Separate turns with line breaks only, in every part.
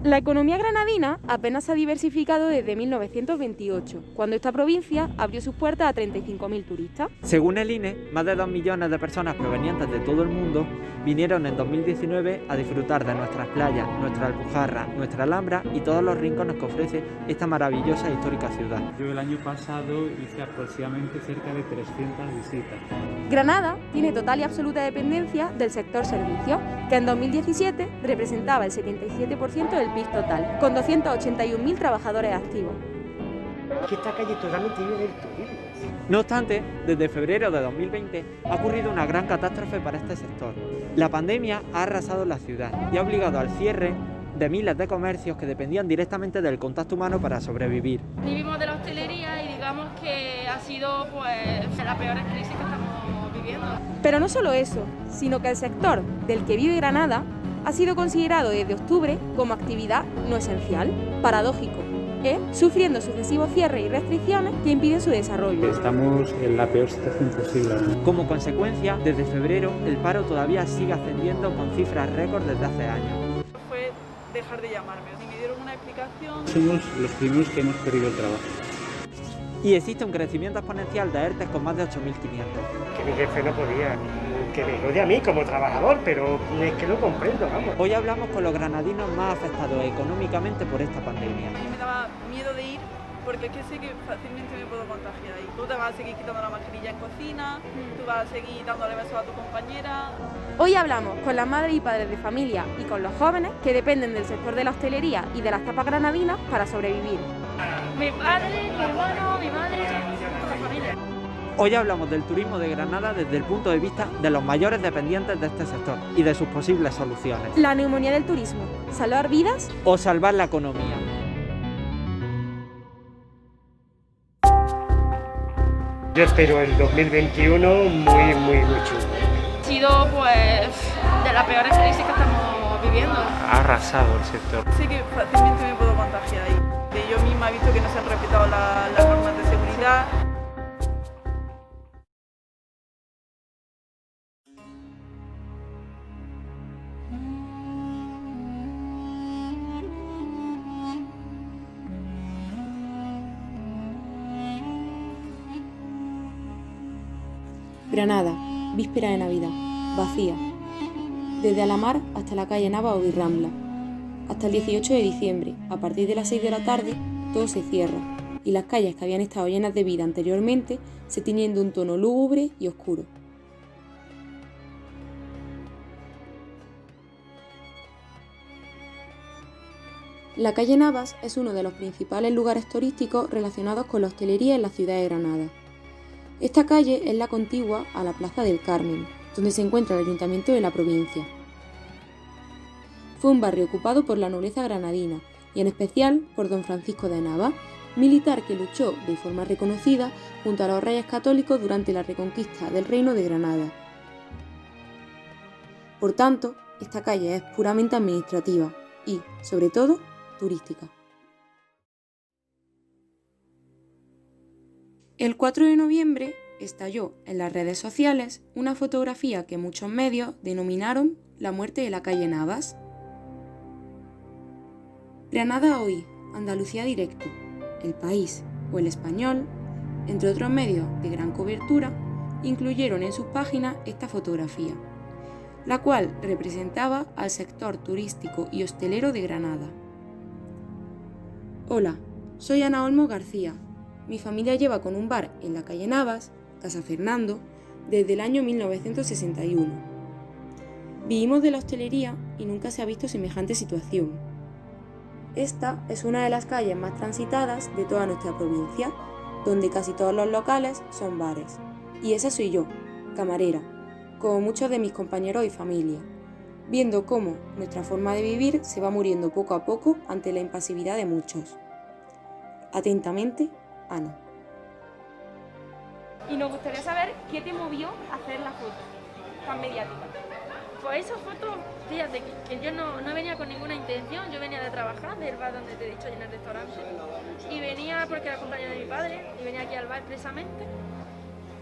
La economía granadina apenas se ha diversificado desde 1928, cuando esta provincia abrió sus puertas a 35.000 turistas.
Según el INE, más de 2 millones de personas provenientes de todo el mundo vinieron en 2019 a disfrutar de nuestras playas, nuestra Alpujarra, nuestra Alhambra y todos los rincones que ofrece esta maravillosa e histórica ciudad.
Yo el año pasado hice aproximadamente cerca de 300 visitas.
Granada tiene total y absoluta dependencia del sector servicios, que en 2017 representaba el 77% del PIB total, con 281.000 trabajadores activos.
Que esta calle totalmente vive del turismo.
No obstante, desde febrero de 2020 ha ocurrido una gran catástrofe para este sector. La pandemia ha arrasado la ciudad y ha obligado al cierre de miles de comercios que dependían directamente del contacto humano para sobrevivir.
Vivimos de la hostelería y digamos que ha sido la peor crisis que estamos viviendo.
Pero no solo eso, sino que el sector del que vive Granada ha sido considerado desde octubre como actividad no esencial. Paradójico, sufriendo sucesivos cierres y restricciones que impiden su desarrollo.
Estamos en la peor situación posible.
Como consecuencia, desde febrero el paro todavía sigue ascendiendo con cifras récord desde hace años.
Fue dejar de llamarme y me dieron una explicación.
Somos los primeros que hemos perdido el trabajo.
Y existe un crecimiento exponencial de ERTE con más de 8.500.
Que mi jefe no podía, que me odie a mí como trabajador, pero es que lo comprendo, vamos.
Hoy hablamos con los granadinos más afectados económicamente por esta pandemia.
A mí me daba miedo de ir porque es que sé que fácilmente me puedo contagiar ahí. Tú te vas a seguir quitando la mascarilla en cocina, tú vas a seguir dándole besos a tu compañera.
Hoy hablamos con las madres y padres de familia y con los jóvenes que dependen del sector de la hostelería y de las tapas granadinas para sobrevivir.
Mi padre, mi hermano, mi madre, toda la familia.
Hoy hablamos del turismo de Granada desde el punto de vista de los mayores dependientes de este sector y de sus posibles soluciones.
La neumonía del turismo, salvar vidas
O salvar la economía.
Yo espero el 2021 muy chulo.
Ha sido de las peores crisis que estamos viviendo.
Ha arrasado el sector.
Sé que fácilmente me puedo contagiar ahí. Yo misma he visto que no se han respetado las normas de seguridad.
Granada, víspera de Navidad, vacía. Desde Alamar hasta la calle Nava o Virrambla. Hasta el 18 de diciembre, a partir de las 6 de la tarde, todo se cierra y las calles que habían estado llenas de vida anteriormente se tiñen de un tono lúgubre y oscuro. La calle Navas es uno de los principales lugares turísticos relacionados con la hostelería en la ciudad de Granada. Esta calle es la contigua a la Plaza del Carmen, donde se encuentra el ayuntamiento de la provincia. Fue un barrio ocupado por la nobleza granadina y en especial por don Francisco de Navas, militar que luchó de forma reconocida junto a los reyes católicos durante la reconquista del Reino de Granada. Por tanto, esta calle es puramente administrativa y, sobre todo, turística. El 4 de noviembre estalló en las redes sociales una fotografía que muchos medios denominaron la muerte de la calle Navas. Granada Hoy, Andalucía Directo, El País o El Español, entre otros medios de gran cobertura, incluyeron en sus páginas esta fotografía, la cual representaba al sector turístico y hostelero de Granada. Hola, soy Ana Olmo García. Mi familia lleva con un bar en la calle Navas, Casa Fernando, desde el año 1961. Vivimos de la hostelería y nunca se ha visto semejante situación. Esta es una de las calles más transitadas de toda nuestra provincia, donde casi todos los locales son bares. Y esa soy yo, camarera, como muchos de mis compañeros y familia, viendo cómo nuestra forma de vivir se va muriendo poco a poco ante la impasividad de muchos. Atentamente, Ana.
Y nos gustaría saber qué te movió a hacer la foto tan mediática. Pues esa foto, fíjate que yo no venía con ninguna intención, yo venía de trabajar, del bar donde te he dicho, en el restaurante, y venía porque era compañero de mi padre, y venía aquí al bar expresamente,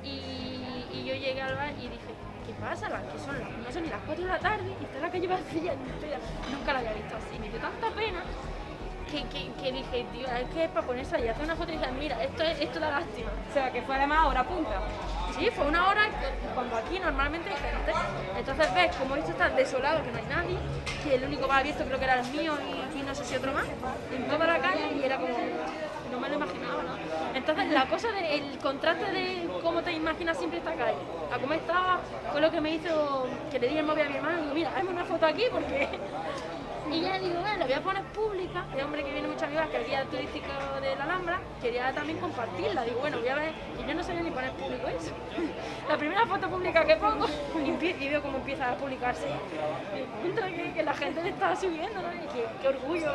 y yo llegué al bar y dije, ¿qué pasa? No son ni las 4 de la tarde y está la calle vacía. Nunca la había visto así. Me dio tanta pena que dije, tío, es que es para ponerse ahí, hacer una foto y decir, mira, esto da lástima.
O sea, que fue además hora punta.
Sí, fue una hora cuando aquí normalmente hay gente. Entonces ves como esto está desolado, que no hay nadie, que el único bar abierto creo que era el mío y no sé si otro más, en toda la calle, y era como, no me lo imaginaba, ¿no? Entonces la cosa del contraste de cómo te imaginas siempre esta calle a cómo estaba, fue lo que me hizo que le di el móvil a mi hermano y digo, mira, hazme una foto aquí porque... Y ya digo, la voy a poner pública, de hombre que viene mucho a mi bar, que el guía turístico de la Alhambra, quería también compartirla. Digo, bueno, voy a ver, y yo no sabía ni poner público eso. La primera foto pública que pongo, y veo cómo empieza a publicarse. Me encuentro que la gente le está subiendo, ¿no? Y qué orgullo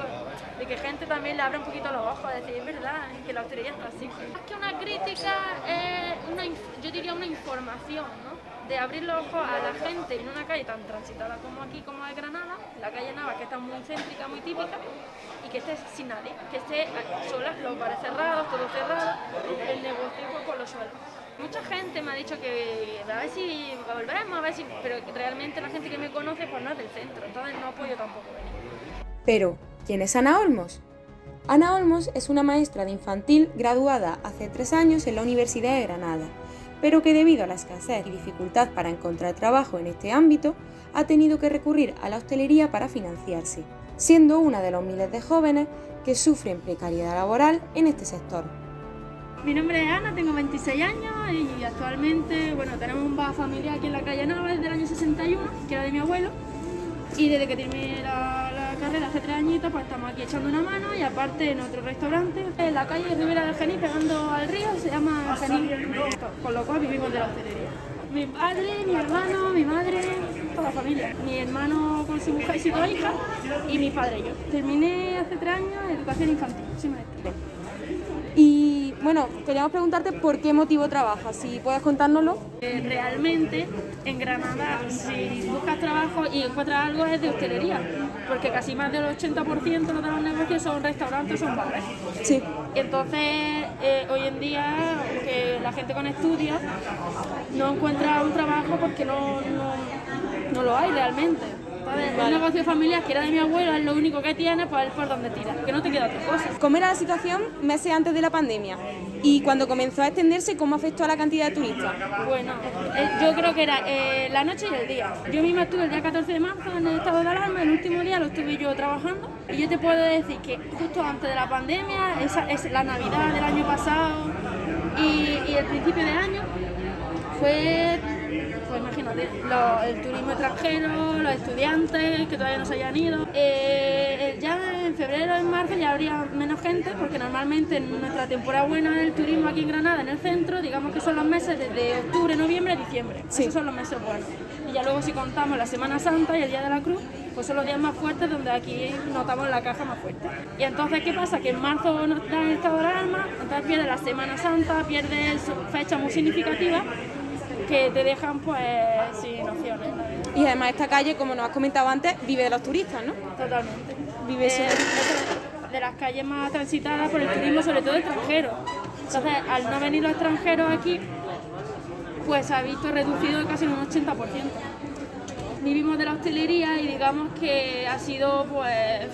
de que gente también le abra un poquito los ojos, a decir, es verdad, que la hostelería está así. Más que una crítica, yo diría una información, ¿no? De abrir los ojos a la gente en una calle tan transitada como aquí, como es Granada, la calle Navas, que está muy céntrica, muy típica, y que esté sin nadie, que esté sola, los bares cerrados, todo cerrado, el negocio por los suelos. Mucha gente me ha dicho que a ver si volveremos, pero realmente la gente que me conoce pues no es del centro, entonces no puedo tampoco venir.
Pero, ¿quién es Ana Olmos? Ana Olmos es una maestra de infantil graduada hace 3 años en la Universidad de Granada, pero que debido a la escasez y dificultad para encontrar trabajo en este ámbito, ha tenido que recurrir a la hostelería para financiarse, siendo una de los miles de jóvenes que sufren precariedad laboral en este sector.
Mi nombre es Ana, tengo 26 años y actualmente tenemos un bar familiar aquí en la calle Nava desde el año 61, que era de mi abuelo, y desde que terminé la carrera hace 3 añitos pues estamos aquí echando una mano y aparte en otro restaurante en la calle Ribera del Genil pegando al río, se llama Genil, con lo cual vivimos de la hostelería. Mi padre, mi hermano, mi madre, toda la familia. Mi hermano con su mujer y sus 2 hijas y mi padre y yo. Terminé hace 3 años educación infantil, soy maestra.
Y bueno, queríamos preguntarte por qué motivo trabajas, si puedes contárnoslo.
Realmente en Granada, si buscas trabajo y encuentras algo, es de hostelería, porque casi más del 80% de los negocios son restaurantes, son bares.
Sí.
Entonces, hoy en día, que la gente con estudios no encuentra un trabajo porque no lo hay realmente. Entonces, el negocio familiar, que era de mi abuelo, es lo único que tiene, pues es por donde tira, que no te queda otra cosa.
¿Cómo era la situación meses antes de la pandemia? Y cuando comenzó a extenderse, ¿cómo afectó a la cantidad de turistas?
Bueno, yo creo que era la noche y el día. Yo misma estuve el día 14 de marzo en el estado de alarma, el último día lo estuve yo trabajando. Y yo te puedo decir que justo antes de la pandemia, es la Navidad del año pasado y el principio de año, fue, pues imagínate, el turismo extranjero, los estudiantes que todavía no se hayan ido. Ya en febrero, en marzo ya habría menos gente, porque normalmente en nuestra temporada buena del turismo aquí en Granada, en el centro, digamos que son los meses desde octubre, noviembre, diciembre. Sí. Esos son los meses buenos. Y ya luego si contamos la Semana Santa y el Día de la Cruz, pues son los días más fuertes donde aquí notamos la caja más fuerte. Y entonces, ¿qué pasa? Que en marzo nos dan el estado de alarma, entonces pierde la Semana Santa, pierde fechas muy significativas que te dejan pues sin opciones.
Y además esta calle, como nos has comentado antes, vive de los turistas, ¿no?
Totalmente.
Vive
de las calles más transitadas por el turismo, sobre todo extranjero. Entonces, al no venir los extranjeros aquí, pues se ha visto reducido casi en un 80%. Vivimos de la hostelería y digamos que ha sido pues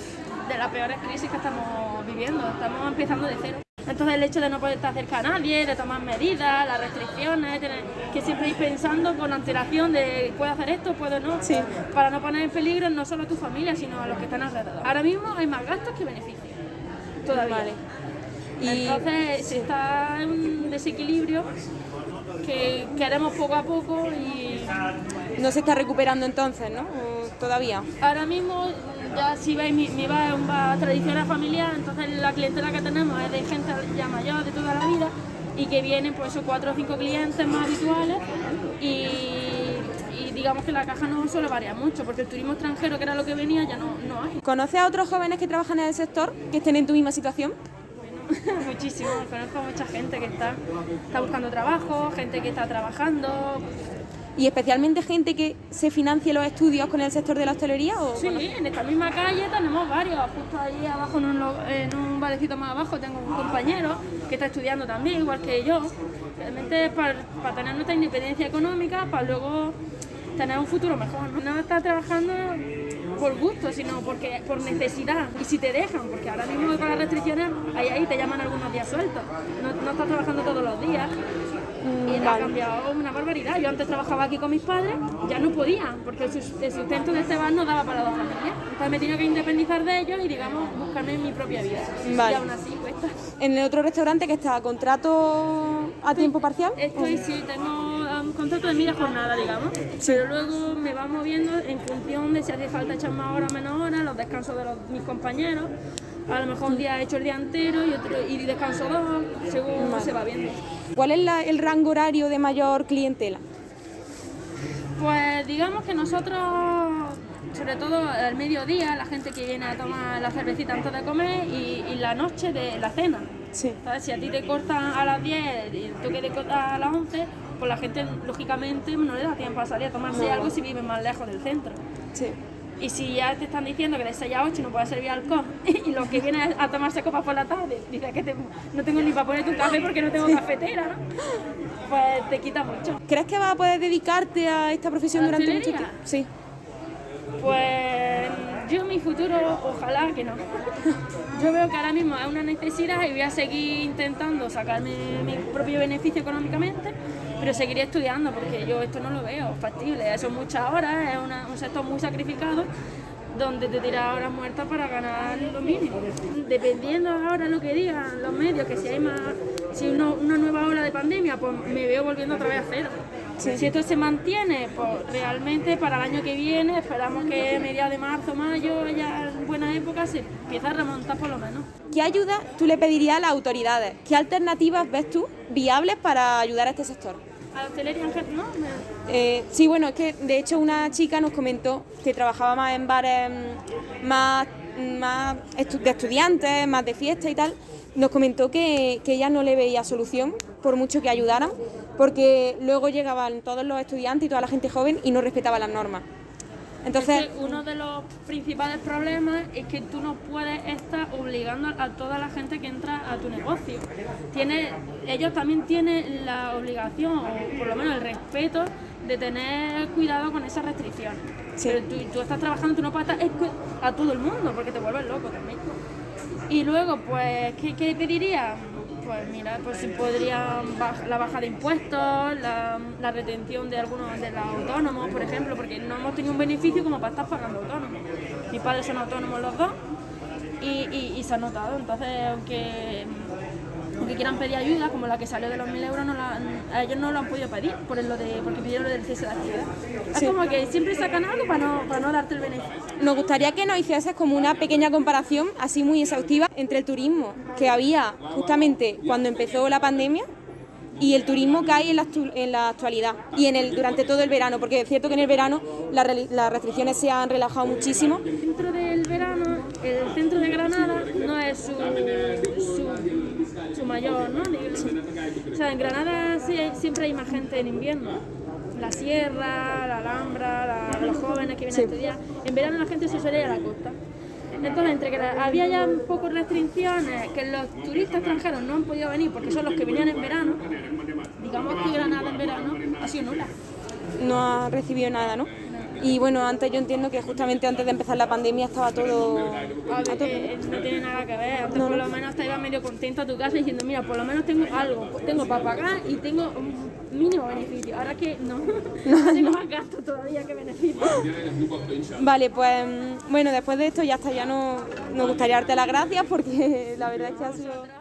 de las peores crisis que estamos viviendo. Estamos empezando de cero. Entonces el hecho de no poder estar cerca a nadie, de tomar medidas, las restricciones, que siempre ir pensando con antelación de puedo hacer esto, puedo no,
sí,
para no poner en peligro no solo a tu familia, sino a los que están alrededor. Ahora mismo hay más gastos que beneficios, todavía.
Vale.
Entonces se está en un desequilibrio que haremos poco a poco y...
No se está recuperando entonces, ¿no? Todavía.
Ahora mismo, ya si veis, mi bar es un bar tradicional familiar, entonces la clientela que tenemos es de gente ya mayor, de toda la vida, y que vienen pues esos 4 o 5 clientes más habituales y digamos que la caja no suele variar mucho, porque el turismo extranjero, que era lo que venía, ya no hay.
¿Conoces a otros jóvenes que trabajan en el sector, que estén en tu misma situación?
Bueno, muchísimo, conozco a mucha gente que está buscando trabajo, gente que está trabajando.
¿Y especialmente gente que se financie los estudios con el sector de la hostelería? ¿O
sí, en esta misma calle tenemos varios. Justo ahí abajo, en un barecito más abajo, tengo un compañero que está estudiando también, igual que yo. Realmente para tener nuestra independencia económica, para luego tener un futuro mejor, ¿no? No estás trabajando por gusto, sino porque por necesidad. Y si te dejan, porque ahora mismo con las restricciones, ahí te llaman algunos días sueltos. No estás trabajando todos los días. Y ha cambiado una barbaridad. Yo antes trabajaba aquí con mis padres, ya no podía, porque el sustento de este bar no daba para 2 familias. Entonces me tenía que independizar de ellos y, digamos, buscarme mi propia vida.
Vale.
Y aún así cuesta.
¿En el otro restaurante que está contrato a tiempo parcial?
Sí, tengo un contrato de media jornada, digamos, pero luego me va moviendo en función de si hace falta echar más horas o menos horas, los descansos de mis compañeros. A lo mejor un día he hecho el día entero y descanso 2, según se va viendo.
¿Cuál es el rango horario de mayor clientela?
Pues digamos que nosotros, sobre todo al mediodía, la gente que viene a tomar la cervecita antes de comer y la noche de la cena.
Sí.
¿Sabes? Si a ti te cortan a las 10 y el toque de a las 11, pues la gente lógicamente no le da tiempo a salir a tomarse algo si vive más lejos del centro.
Sí.
Y si ya te están diciendo que de 6 a 8 no puedes servir alcohol y los que vienen a tomarse copas por la tarde dicen que no tengo ni para ponerte un café porque no tengo cafetera, ¿no? Pues te quita mucho.
¿Crees que vas a poder dedicarte a esta profesión
¿A
durante mucho
hostelería?
tiempo? Sí.
Pues yo mi futuro, ojalá que no. Yo veo que ahora mismo es una necesidad y voy a seguir intentando sacarme mi propio beneficio económicamente, pero seguiré estudiando porque yo esto no lo veo factible. Son muchas horas, es un sector muy sacrificado donde te tiras horas muertas para ganar lo mínimo. Dependiendo ahora lo que digan los medios, que si hay una nueva ola de pandemia, pues me veo volviendo otra vez a cero. Sí. Si esto se mantiene, pues realmente para el año que viene, esperamos que a mediados de marzo, mayo, ya en buena época, se empieza a remontar por lo menos.
¿Qué ayuda tú le pedirías a las autoridades? ¿Qué alternativas ves tú viables para ayudar a este sector?
A la hostelería en general, ¿no?
Sí, bueno, es que de hecho una chica nos comentó que trabajaba más en bares más de estudiantes, más de fiesta y tal. Nos comentó que ella no le veía solución por mucho que ayudaran, porque luego llegaban todos los estudiantes y toda la gente joven y no respetaban las normas. Entonces,
es que uno de los principales problemas es que tú no puedes estar obligando a toda la gente que entra a tu negocio. Ellos también tienen la obligación, o por lo menos el respeto, de tener cuidado con esas restricciones.
Sí.
Pero tú estás trabajando, tú no puedes estar a todo el mundo porque te vuelves loco también. Y luego, pues, ¿qué pediría? Pues mira, pues si podría la baja de impuestos, la retención de algunos de los autónomos, por ejemplo, porque no hemos tenido un beneficio como para estar pagando autónomos. Mis padres son autónomos los dos y se ha notado. Entonces, aunque quieran pedir ayuda, como la que salió de los 1.000 euros, a ellos no lo han podido pedir porque pidieron lo del cese de actividad. Sí. Es como que siempre sacan algo para no darte el beneficio.
Nos gustaría que nos hicieses como una pequeña comparación, así muy exhaustiva, entre el turismo que había justamente cuando empezó la pandemia y el turismo que hay en la actualidad y durante todo el verano, porque es cierto que en el verano las restricciones se han relajado muchísimo.
Dentro del verano, el centro de Granada no es su mayor, ¿no? O sea, en Granada siempre hay más gente en invierno. La sierra, la Alhambra, los jóvenes que vienen a estudiar. En verano la gente se suele ir a la costa. Entonces, entre que había ya un poco restricciones, que los turistas extranjeros no han podido venir porque son los que venían en verano, digamos que Granada en verano ha sido nula.
No ha recibido nada, ¿no? Y bueno, antes yo entiendo que justamente antes de empezar la pandemia estaba todo...
No tiene nada que ver, antes por lo menos te ibas medio contento a tu casa diciendo, mira, por lo menos tengo algo, tengo para pagar y tengo un mínimo beneficio. Ahora que no tengo más gasto todavía que beneficio.
Vale, pues bueno, después de esto ya está, ya no nos gustaría darte las gracias porque la verdad es que ha sido...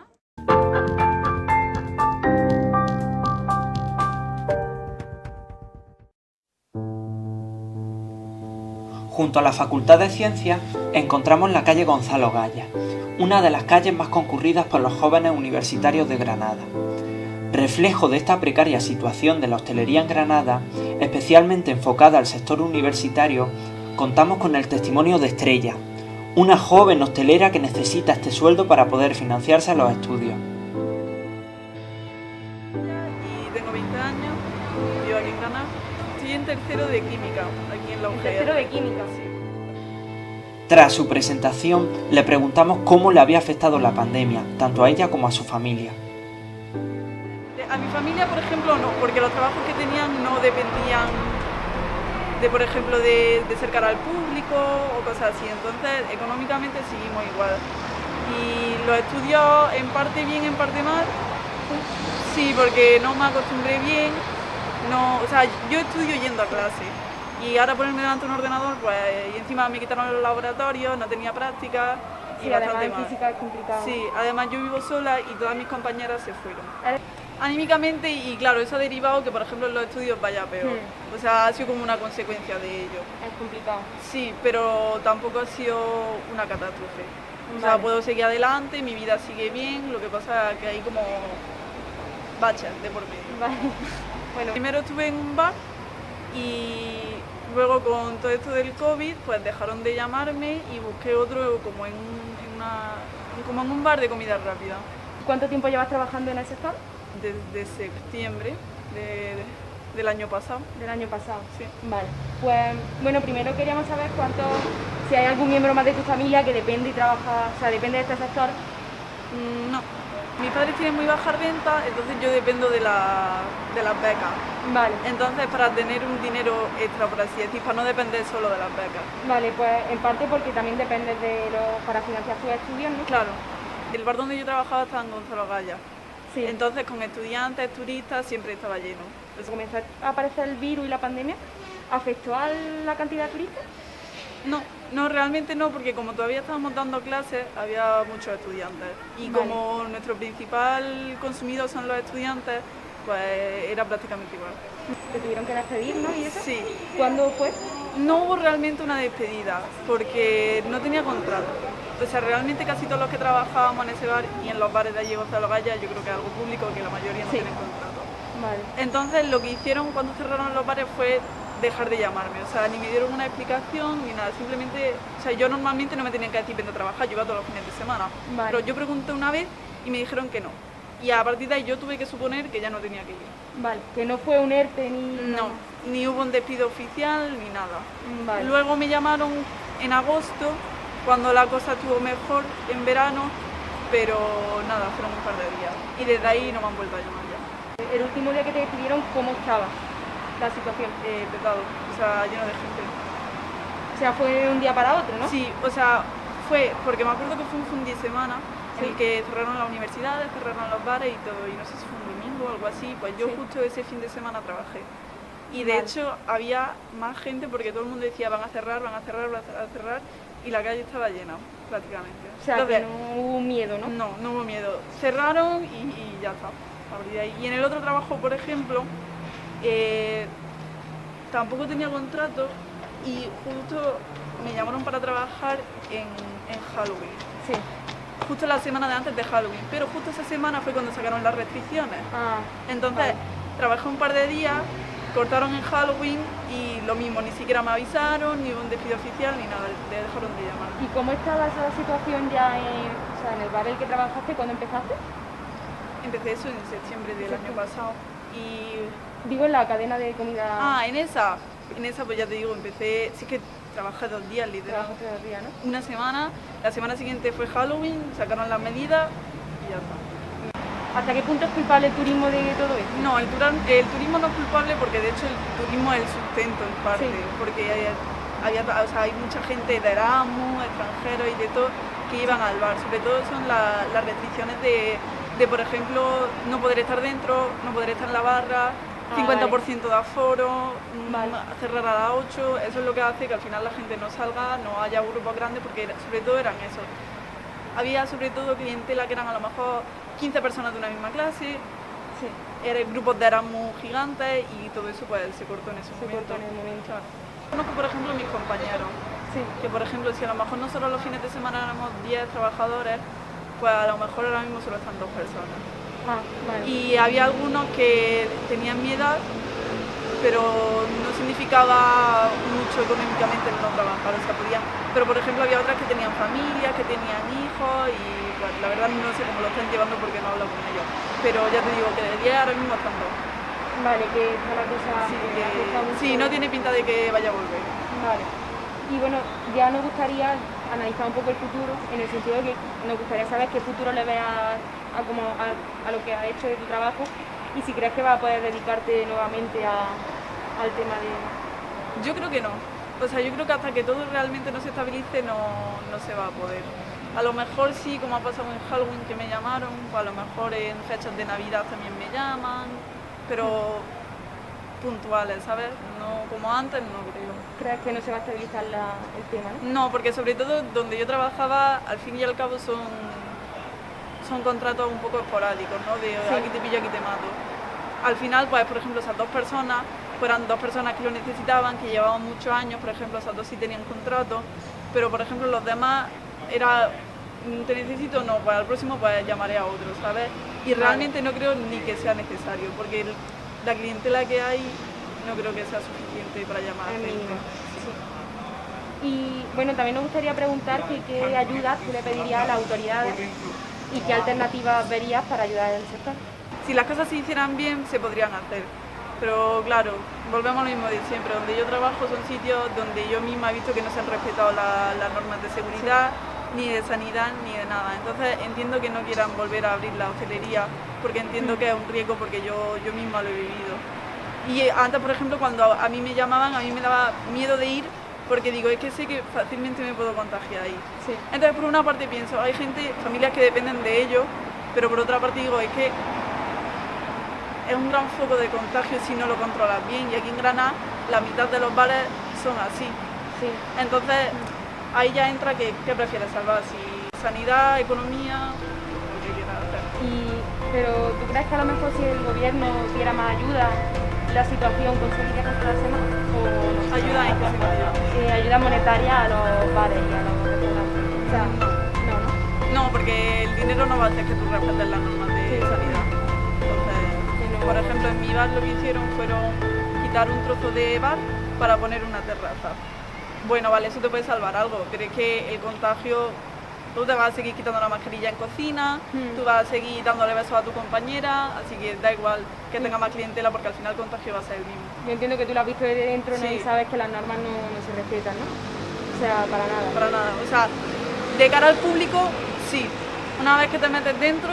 Junto a la Facultad de Ciencias encontramos la calle Gonzalo Gaya, una de las calles más concurridas por los jóvenes universitarios de Granada. Reflejo de esta precaria situación de la hostelería en Granada, especialmente enfocada al sector universitario, contamos con el testimonio de Estrella, una joven hostelera que necesita este sueldo para poder financiarse los estudios.
Y tengo 20 años, vivo aquí en Granada. Estoy en tercero de química, aquí en la UGR.
Tercero de química.
Sí.
Tras su presentación, le preguntamos cómo le había afectado la pandemia, tanto a ella como a su familia.
A mi familia, por ejemplo, no, porque los trabajos que tenían no dependían por ejemplo, de ser cara al público o cosas así. Entonces, económicamente seguimos igual. Y los estudios en parte bien, en parte mal. Sí, porque no me acostumbré bien. No, o sea, yo estudio yendo a clase. Y ahora ponerme delante de un ordenador, pues, y encima me quitaron los laboratorios, no tenía práctica. Y
Sí,
bastante
además en
mal.
física es complicado.
Sí, además yo vivo sola y todas mis compañeras se fueron. Anímicamente, y claro, eso ha derivado que, por ejemplo, en los estudios vaya peor. O sea, ha sido como una consecuencia de ello.
Es complicado.
Sí, pero tampoco ha sido una catástrofe. O sea,
Vale.
puedo seguir adelante, mi vida sigue bien, lo que pasa es que hay como baches de por medio.
Vale. Bueno,
Primero estuve en un bar y luego con todo esto del COVID, pues dejaron de llamarme y busqué otro como como en un bar de comida rápida.
¿cuánto tiempo llevas trabajando en el sector?
Desde septiembre del año pasado.
Del año pasado.
Sí.
Vale. Pues bueno, primero queríamos saber si hay algún miembro más de tu familia que depende y trabaja, o sea, depende de este sector.
No. Mis padres tienen muy baja renta, entonces yo dependo de las becas.
Vale.
Entonces, para tener un dinero extra, por así decir, para no depender solo de las becas.
Vale, pues en parte porque también dependes para financiar tus estudios, ¿no?
Claro, el bar donde yo trabajaba estaba en Gonzalo Gaya.
Sí.
Entonces, con estudiantes, turistas, siempre estaba lleno.
Desde que comenzó a aparecer el virus y la pandemia, ¿afectó a la cantidad de turistas?
No, realmente no, porque como todavía estábamos dando clases, había muchos estudiantes. Y
Vale.
como nuestro principal consumidor son los estudiantes, pues era prácticamente igual.
Te tuvieron que despedir, ¿no? ¿Y eso?
Sí.
¿Cuándo fue?
No hubo realmente una despedida, porque no tenía contrato. O sea, realmente casi todos los que trabajábamos en ese bar y en los bares de allí Gonzalo Gaya, yo creo que es algo público, que la mayoría no
Sí.
tienen contrato.
Vale.
Entonces lo que hicieron cuando cerraron los bares fue dejar de llamarme, o sea, ni me dieron una explicación ni nada, simplemente, o sea, yo normalmente no me tenían que decir vente a trabajar, yo iba todos los fines de semana,
Vale.
pero yo pregunté una vez y me dijeron que no. Y a partir de ahí yo tuve que suponer que ya no tenía que ir.
Vale, que no fue un ERTE ni...
No, ni hubo un despido oficial ni nada.
Vale.
Luego me llamaron en agosto, cuando la cosa estuvo mejor, en verano, pero nada, fueron un par de días. Y desde ahí no me han vuelto a llamar ya.
El último día que te despidieron, ¿cómo estaba la situación?
Petado, o sea, lleno de gente.
O sea, fue un día para otro, ¿no?
Sí, o sea, fue, porque me acuerdo que fue un fin de semana en el que cerraron las universidades, cerraron los bares y todo, y no sé si fue un domingo o algo así, pues yo
Sí.
justo ese fin de semana trabajé. Y de
Vale.
hecho había más gente porque todo el mundo decía van a cerrar, van a cerrar, van a cerrar, y la calle estaba llena, prácticamente.
O sea, que
Entonces,
no hubo miedo, ¿no?
no hubo miedo. Cerraron y ya está. A partir de ahí. Y en el otro trabajo, por ejemplo, tampoco tenía contrato y justo me llamaron para trabajar en Halloween.
Sí.
Justo la semana de antes de Halloween. Pero justo esa semana fue cuando sacaron las restricciones.
Ah,
Entonces,
vale.
trabajé un par de días, cortaron en Halloween y lo mismo, ni siquiera me avisaron, ni hubo un despido oficial, ni nada, le dejaron de llamar.
¿Y cómo estaba esa situación ya en el bar en el que trabajaste cuando empezaste?
Empecé eso en septiembre del año pasado. Y
Digo, en la cadena de comida.
en esa pues ya te digo, empecé, sí que trabajé 2 días literal.
Trabajaste todo el día, ¿no?
Una semana, la semana siguiente fue Halloween, sacaron las medidas y ya está.
¿Hasta qué punto es culpable el turismo de todo esto?
No, el turismo no es culpable porque de hecho el turismo es el sustento en parte,
Sí.
porque hay mucha gente de Erasmus, extranjeros y de todo que iban al bar, sobre todo son las restricciones de, por ejemplo, no poder estar dentro, no poder estar en la barra, 50% de aforo,
Vale.
cerrar a las 8, eso es lo que hace que al final la gente no salga, no haya grupos grandes, porque sobre todo eran eso. Había sobre todo clientela que eran a lo mejor 15 personas de una misma clase,
Sí.
eran grupos de Erasmus gigantes y todo eso pues se cortó en ese
Se
momento.
cortó en el momento.
Claro. Conozco por ejemplo mis compañeros,
Sí.
que por ejemplo si a lo mejor nosotros los fines de semana éramos 10 trabajadores, pues a lo mejor ahora mismo solo están 2 personas.
Ah, vale.
Y había algunos que tenían mi edad, pero no significaba mucho económicamente el no trabajar, o sea, podían. Pero por ejemplo había otras que tenían familias, que tenían hijos y bueno, la verdad no sé cómo lo están llevando porque no hablo con ellos. Pero ya te digo que de 10 ahora mismo están 2.
Vale, que está la cosa...
Así
que afecta
que
mucho.
sí, no tiene pinta de que vaya a volver.
Vale. Y bueno, ya nos gustaría analizar un poco el futuro, en el sentido de que nos gustaría saber qué futuro le ves a lo que ha hecho de tu trabajo y si crees que vas a poder dedicarte nuevamente al tema
Yo creo que no. O sea, yo creo que hasta que todo realmente no se estabilice no se va a poder. A lo mejor sí, como ha pasado en Halloween que me llamaron, o a lo mejor en fechas de Navidad también me llaman, pero puntuales, ¿sabes? No como antes, no creo.
¿Crees que no se va a estabilizar el tema, no?
No, porque sobre todo donde yo trabajaba, al fin y al cabo son contratos un poco esporádicos, ¿no? De aquí te pillo, aquí te mato. Al final, pues por ejemplo, esas dos personas, fueran dos personas que lo necesitaban, que llevaban muchos años, por ejemplo, esas dos sí tenían contrato, pero por ejemplo los demás era, te necesito, no, para el próximo pues llamaré a otro, ¿sabes? Y realmente no creo ni que sea necesario, porque la clientela que hay no creo que sea suficiente para llamar a gente.
Y bueno, también nos gustaría preguntar qué ayudas tú le pedirías a las autoridades y qué alternativas verías para ayudar al sector.
Si las cosas se hicieran bien, se podrían hacer. Pero claro, volvemos a lo mismo de siempre. Donde yo trabajo son sitios donde yo misma he visto que no se han respetado las normas de seguridad, ni de sanidad, ni de nada. Entonces entiendo que no quieran volver a abrir la hostelería, porque entiendo que es un riesgo, porque yo misma lo he vivido. Y antes, por ejemplo, cuando a mí me llamaban, a mí me daba miedo de ir, porque digo, es que sé que fácilmente me puedo contagiar ahí.
Sí.
Entonces, por una parte pienso, hay familias que dependen de ello, pero por otra parte digo, es que es un gran foco de contagio si no lo controlas bien, y aquí en Granada la mitad de los bares son así.
Sí.
Entonces, ahí ya entra ¿qué prefieres salvar? Si sanidad, economía, lo que quieras hacer.
Pero ¿tú crees que a lo mejor si el gobierno diera más ayuda, la situación conseguiría controlarse más? ¿O no?
¿Ayuda en qué sentido?
Ayuda monetaria a los bares y a los restaurantes. O sea, no.
No, porque el dinero no va a hacer que tú respetes las normas de sanidad. Entonces, por ejemplo, en mi bar lo que hicieron fueron quitar un trozo de bar para poner una terraza. Bueno, vale, eso te puede salvar algo, pero es que el contagio, tú te vas a seguir quitando la mascarilla en cocina, tú vas a seguir dándole besos a tu compañera, así que da igual que tenga más clientela porque al final el contagio va a ser el mismo.
Yo entiendo que tú lo has visto desde dentro, ¿no?
Sí.
Y sabes que las normas no se respetan, ¿no? O sea, para nada.
Para nada, o sea, de cara al público, sí. Una vez que te metes dentro,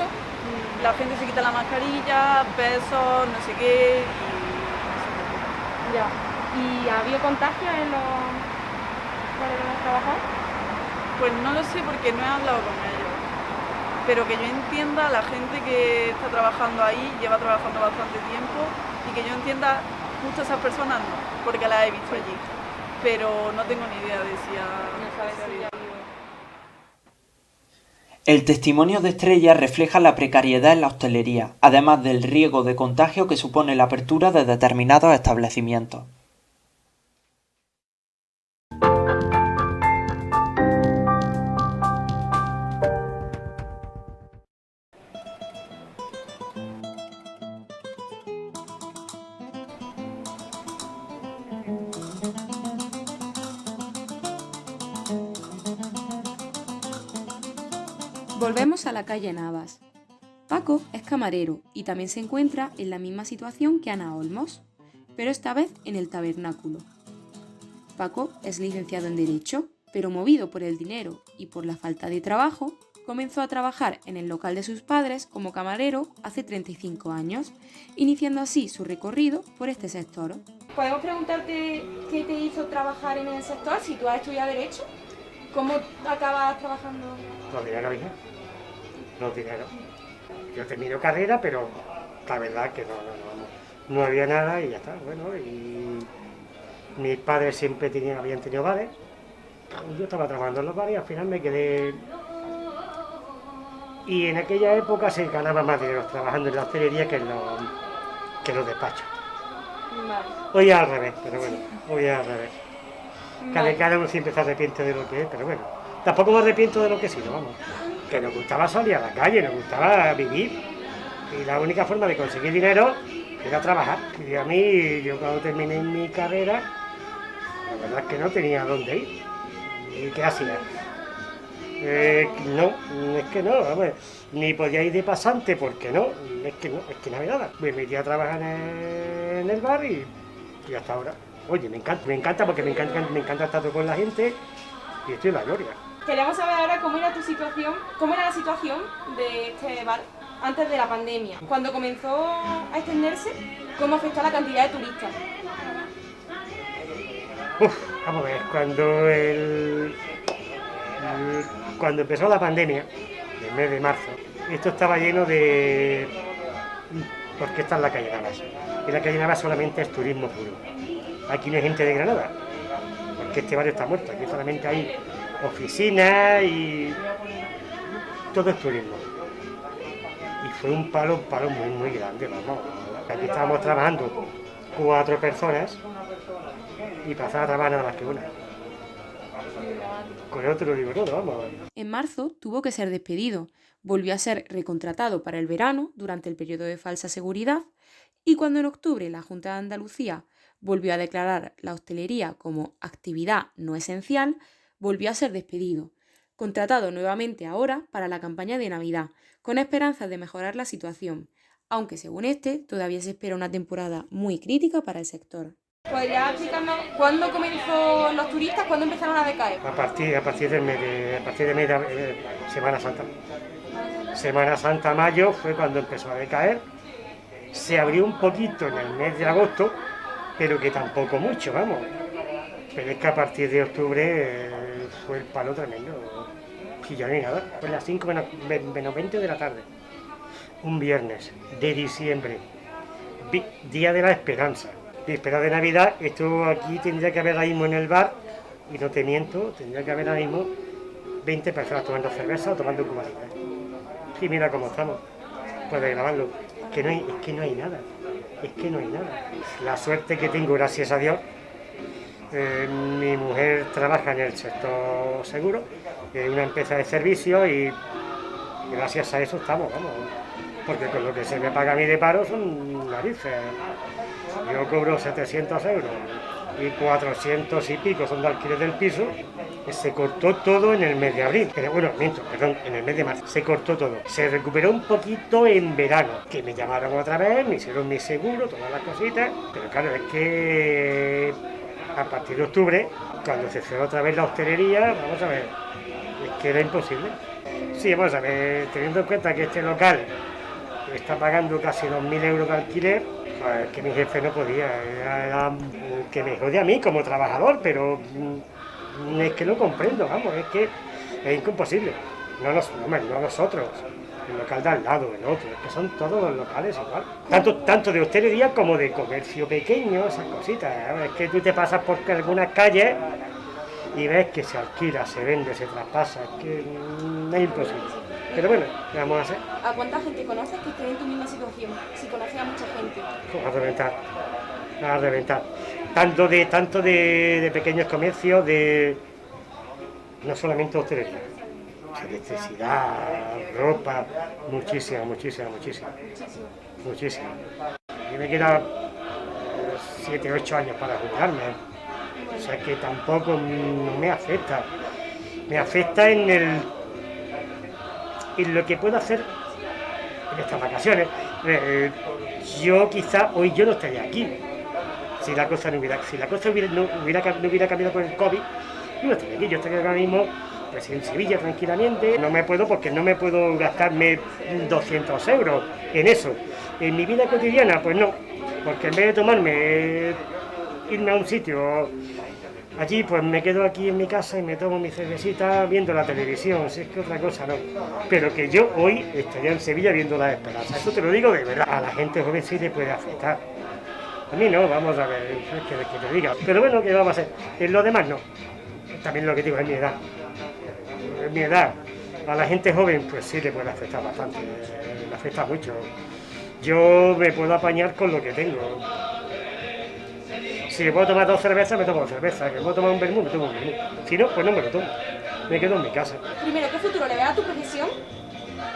la gente se quita la mascarilla, besos, no sé qué, y...
Ya. ¿Y ha habido contagios en los bares donde has trabajado?
Pues no lo sé porque no he hablado con ellos, pero que yo entienda, la gente que está trabajando ahí lleva trabajando bastante tiempo, y que yo entienda, justo esas personas no, porque las he visto allí, pero no tengo ni idea de si
No sabes si ha habido.
El testimonio de Estrella refleja la precariedad en la hostelería, además del riesgo de contagio que supone la apertura de determinados establecimientos.
Volvemos a la calle Navas. Paco es camarero y también se encuentra en la misma situación que Ana Olmos, pero esta vez en el tabernáculo. Paco es licenciado en Derecho, pero movido por el dinero y por la falta de trabajo, comenzó a trabajar en el local de sus padres como camarero hace 35 años, iniciando así su recorrido por este sector.
¿Podemos preguntarte qué te hizo trabajar en el sector? Si tú has estudiado Derecho, ¿cómo acabas trabajando?
Los dineros, hija. Los dineros. Yo termino carrera, pero la verdad que no había nada y ya está. Bueno, y mis padres siempre habían tenido bares. Yo estaba trabajando en los bares y al final me quedé. Y en aquella época se ganaba más dinero trabajando en la hostelería que en los despachos.
Vale.
Hoy es al revés, pero bueno, hoy es al revés. Cada uno siempre se arrepiente de lo que es, pero bueno, tampoco me arrepiento de lo que he sido, vamos. Que nos gustaba salir a la calle, nos gustaba vivir. Y la única forma de conseguir dinero era trabajar. Y a mí, yo cuando terminé mi carrera, la verdad es que no tenía dónde ir. ¿Y qué hacía? No, es que no, vamos, ni podía ir de pasante porque no, es que no había nada. Me metí a trabajar en el bar y hasta ahora. Oye, me encanta porque me encanta estar con la gente y estoy en la gloria.
Queríamos saber ahora cómo era la situación de este bar antes de la pandemia. Cuando comenzó a extenderse, ¿cómo afectó a la cantidad de turistas?
Vamos a ver, cuando empezó la pandemia, el mes de marzo, esto estaba lleno de... porque está en la calle Navas. Y la calle Navas solamente es turismo puro. Aquí no hay gente de Granada, porque este barrio está muerto. Aquí solamente hay oficinas y todo es turismo. Y fue un palo muy, muy grande, vamos. Aquí estábamos trabajando 4 personas y pasaba a trabajar nada más que una. Con eso te lo digo todo, vamos.
En marzo tuvo que ser despedido, volvió a ser recontratado para el verano durante el periodo de falsa seguridad y cuando en octubre la Junta de Andalucía volvió a declarar la hostelería como actividad no esencial, volvió a ser despedido, contratado nuevamente ahora para la campaña de Navidad, con esperanzas de mejorar la situación, aunque según este todavía se espera una temporada muy crítica para el sector.
¿Podrías explicarme cuándo comenzó los turistas, cuándo empezaron a decaer?
A partir del mes de Semana Santa. Semana Santa, mayo, fue cuando empezó a decaer. Se abrió un poquito en el mes de agosto, pero que tampoco mucho, vamos. Pero es que a partir de octubre fue el palo tremendo. Y ya no hay nada. Fue las 5 menos 20 de la tarde. Un viernes de diciembre, día de la esperanza. Víspera de Navidad, esto aquí tendría que haber ahora mismo en el bar, y no te miento, tendría que haber ahora mismo 20 personas tomando cerveza o tomando cubatas. Y mira cómo estamos, puedes grabarlo. Es que no hay nada. La suerte que tengo, gracias a Dios, mi mujer trabaja en el sector seguro, en una empresa de servicios y gracias a eso estamos, vamos. Porque con lo que se me paga a mí de paro son narices. Yo cobro 700 euros y 400 y pico son de alquiler del piso. Se cortó todo en el mes de abril. En el mes de marzo. Se cortó todo. Se recuperó un poquito en verano. Que me llamaron otra vez, me hicieron mi seguro, todas las cositas. Pero claro, es que a partir de octubre, cuando se cerró otra vez la hostelería, vamos a ver, es que era imposible. Sí, vamos a ver, teniendo en cuenta que este local está pagando casi 2.000 euros de alquiler, pues que mi jefe no podía, era que me jode a mí como trabajador, pero es que no comprendo, vamos, es que es imposible. No nosotros, el local de al lado, el otro, es que son todos los locales igual. Tanto de hostelería como de comercio pequeño, esas cositas. Es que tú te pasas por algunas calles y ves que se alquila, se vende, se traspasa, es que es imposible. Pero bueno, ¿qué vamos a hacer?
¿A cuánta gente conoces que esté en tu misma situación? Si conoces a mucha gente.
A reventar. Tanto de pequeños comercios, no solamente hostelería, electricidad, ropa, muchísima. Y me quedan 7, 8 años para jubilarme. O sea que tampoco me afecta. Me afecta en lo que puedo hacer en estas vacaciones. Yo quizá hoy yo no estaría aquí. Si la cosa no hubiera cambiado con el COVID, yo no estaría aquí. Yo estaría ahora mismo pues, en Sevilla tranquilamente. No me puedo porque no me puedo gastarme 200 euros en eso. En mi vida cotidiana, pues no. Porque en vez de irme a un sitio allí, pues me quedo aquí en mi casa y me tomo mi cervecita viendo la televisión, si es que otra cosa no. Pero que yo hoy estaría en Sevilla viendo la esperanza, eso te lo digo de verdad. A la gente joven sí le puede afectar. A mí no, vamos a ver, es que te diga. Pero bueno, ¿qué vamos a hacer? En lo demás no. También lo que digo, es mi edad. Es mi edad. A la gente joven, pues sí le puede afectar bastante, le afecta mucho. Yo me puedo apañar con lo que tengo. Si me puedo tomar 2 cervezas, me tomo 2 cervezas. Que me puedo tomar un vermú, me tomo un vermú. Si no, pues no me lo tomo. Me quedo en mi casa.
Primero, ¿qué futuro le ves a tu profesión?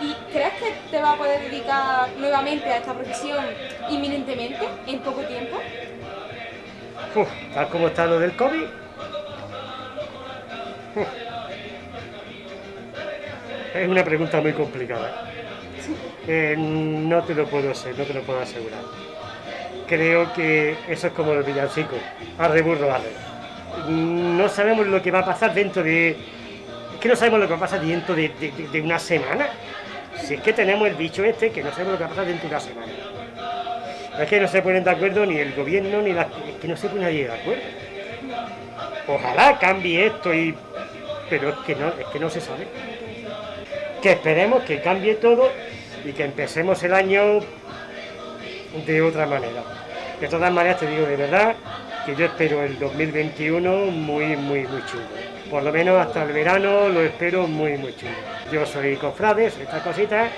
¿Y crees que te vas a poder dedicar nuevamente a esta profesión inminentemente, en poco tiempo?
Tal como está lo del COVID. Es una pregunta muy complicada. No te lo puedo asegurar. Creo que eso es como los villancicos, arre burro, arre. No sabemos lo que va a pasar dentro de... Es que no sabemos lo que va a pasar dentro de una semana. Si es que tenemos el bicho este, que no sabemos lo que va a pasar dentro de una semana. Es que no se ponen de acuerdo ni el gobierno, ni es que no se pone nadie de acuerdo. Ojalá cambie esto, pero es que no se sabe. Que esperemos que cambie todo y que empecemos el año de otra manera. De todas maneras te digo de verdad que yo espero el 2021 muy chulo. Por lo menos hasta el verano lo espero muy chulo. Yo soy cofrade, soy estas cositas,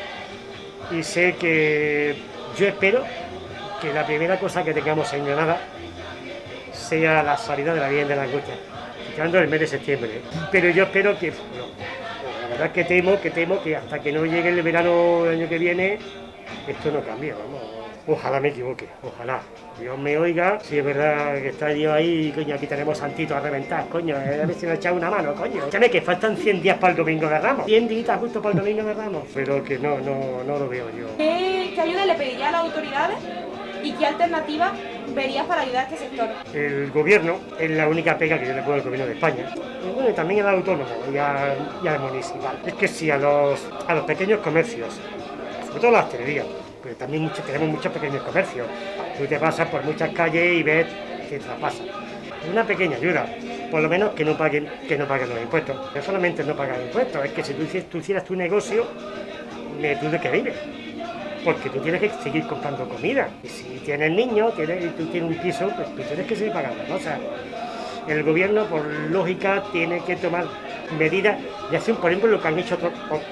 y sé que yo espero que la primera cosa que tengamos en Granada sea la salida de la Virgen de la Angustia, llegando el mes de septiembre. Pero yo espero que, la verdad es que temo que hasta que no llegue el verano del año que viene, esto no cambie, vamos. Ojalá me equivoque, ojalá. Dios me oiga, si es verdad que está yo ahí, coño, aquí tenemos Santito a reventar, coño, a ver si me echado una mano, coño. Escúchame, que faltan 100 días para el Domingo de Ramos, 100 días justo para el Domingo de Ramos, pero que no lo veo yo.
¿Qué ayuda le pediría a las autoridades y qué alternativas verías para ayudar a este sector?
El gobierno es la única pega que yo le puedo al gobierno de España. Y bueno, y también al autónomo y al municipal. Es que si a los pequeños comercios, sobre todo a la hostelería, pero también tenemos muchos pequeños comercios. Tú te pasas por muchas calles y ves que traspasan. Es una pequeña ayuda, por lo menos que no paguen los impuestos. No solamente no pagan impuestos, es que si tú hicieras tu negocio, ¿tú de qué vives? Porque tú tienes que seguir comprando comida. Y si tienes niños y tú tienes un piso, pues tú tienes que seguir pagando cosas. El gobierno, por lógica, tiene que tomar medidas y hacer, por ejemplo, lo que han hecho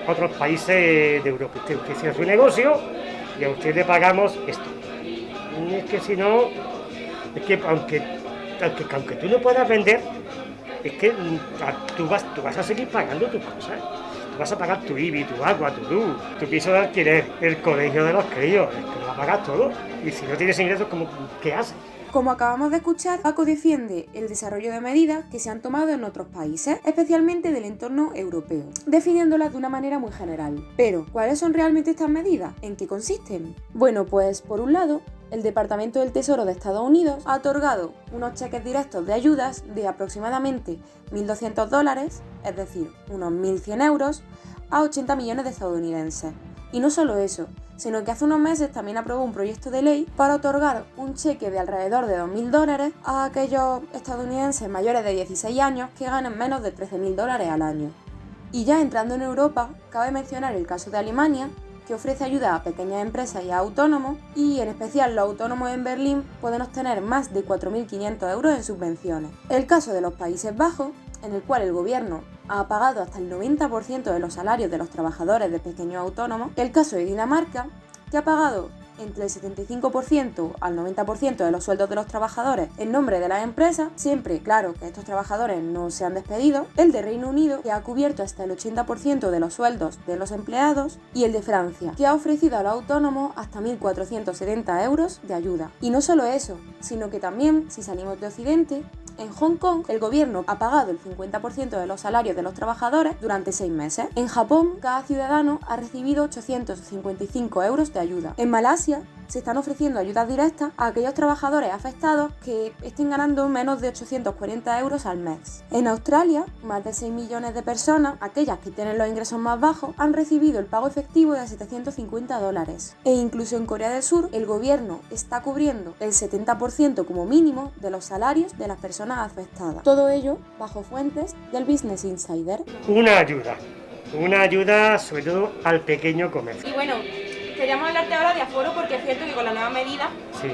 otros países de Europa. Usted cierra su negocio y a usted le pagamos esto. Y es que si no, es que aunque tú no puedas vender, es que tú vas a seguir pagando tus cosas. Tú vas a pagar tu IBI, tu agua, tu luz, tu piso de alquiler, el colegio de los críos, es que lo vas a pagar todo. Y si no tienes ingresos, ¿qué haces?
Como acabamos de escuchar, Paco defiende el desarrollo de medidas que se han tomado en otros países, especialmente del entorno europeo, definiéndolas de una manera muy general. Pero, ¿cuáles son realmente estas medidas? ¿En qué consisten? Bueno, pues por un lado, el Departamento del Tesoro de Estados Unidos ha otorgado unos cheques directos de ayudas de aproximadamente $1.200, es decir, unos 1.100 euros, a 80 millones de estadounidenses. Y no solo eso, sino que hace unos meses también aprobó un proyecto de ley para otorgar un cheque de alrededor de $2.000 a aquellos estadounidenses mayores de 16 años que ganan menos de $13.000 al año. Y ya entrando en Europa, cabe mencionar el caso de Alemania, que ofrece ayuda a pequeñas empresas y a autónomos, y en especial los autónomos en Berlín pueden obtener más de 4.500 euros en subvenciones. El caso de los Países Bajos, en el cual el gobierno ha pagado hasta el 90% de los salarios de los trabajadores de pequeños autónomos. El caso de Dinamarca, que ha pagado entre el 75% al 90% de los sueldos de los trabajadores en nombre de las empresas, siempre, claro, que estos trabajadores no sean despedidos. El de Reino Unido, que ha cubierto hasta el 80% de los sueldos de los empleados. Y el de Francia, que ha ofrecido a los autónomos hasta 1.470 euros de ayuda. Y no solo eso, sino que también, si salimos de Occidente, en Hong Kong, el gobierno ha pagado el 50% de los salarios de los trabajadores durante 6 meses. En Japón, cada ciudadano ha recibido 855 euros de ayuda. En Malasia, se están ofreciendo ayudas directas a aquellos trabajadores afectados que estén ganando menos de 840 euros al mes. En Australia, más de 6 millones de personas, aquellas que tienen los ingresos más bajos, han recibido el pago efectivo de $750. E incluso en Corea del Sur, el gobierno está cubriendo el 70% como mínimo de los salarios de las personas afectadas. Todo ello bajo fuentes del Business Insider.
Una ayuda sobre todo al pequeño comercio.
Y bueno, queríamos hablarte ahora de aforo porque es cierto que con la nueva medida
Sí.